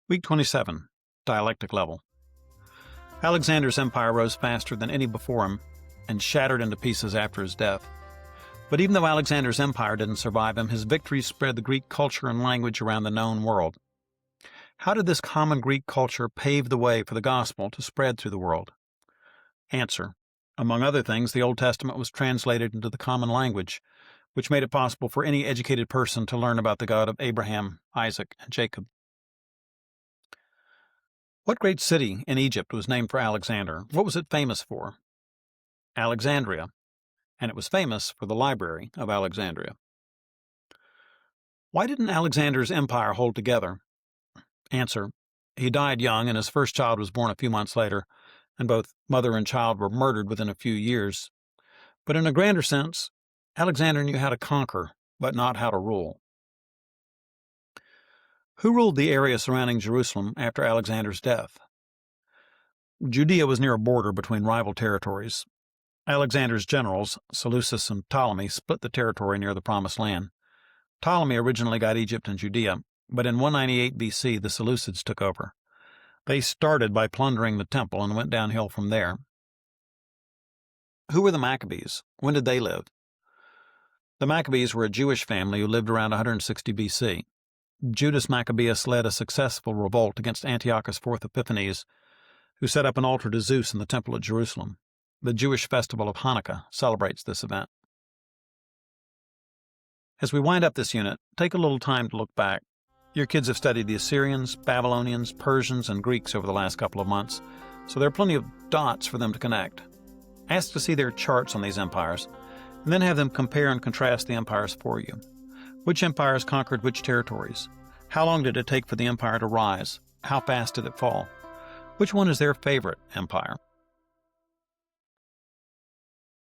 Week 27, Dialectic Level. Alexander's empire rose faster than any before him and shattered into pieces after his death. But even though Alexander's empire didn't survive him, his victories spread the Greek culture and language around the known world. How did this common Greek culture pave the way for the gospel to spread through the world? Answer: among other things, the Old Testament was translated into the common language, which made it possible for any educated person to learn about the God of Abraham, Isaac, and Jacob. What great city in Egypt was named for Alexander? What was it famous for? Alexandria, and it was famous for the Library of Alexandria. Why didn't Alexander's empire hold together? Answer: he died young, and his first child was born a few months later, and both mother and child were murdered within a few years. But in a grander sense, Alexander knew how to conquer, but not how to rule. Who ruled the area surrounding Jerusalem after Alexander's death? Judea was near a border between rival territories. Alexander's generals, Seleucus and Ptolemy, split the territory near the Promised Land. Ptolemy originally got Egypt and Judea, but in 198 BC the Seleucids took over. They started by plundering the temple and went downhill from there. Who were the Maccabees? When did they live? The Maccabees were a Jewish family who lived around 160 BC. Judas Maccabeus led a successful revolt against Antiochus IV Epiphanes, who set up an altar to Zeus in the temple at Jerusalem. The Jewish festival of Hanukkah celebrates this event. As we wind up this unit, take a little time to look back. Your kids have studied the Assyrians, Babylonians, Persians, and Greeks over the last couple of months, so there are plenty of dots for them to connect. Ask to see their charts on these empires, and then have them compare and contrast the empires for you. Which empires conquered which territories? How long did it take for the empire to rise? How fast did it fall? Which one is their favorite empire?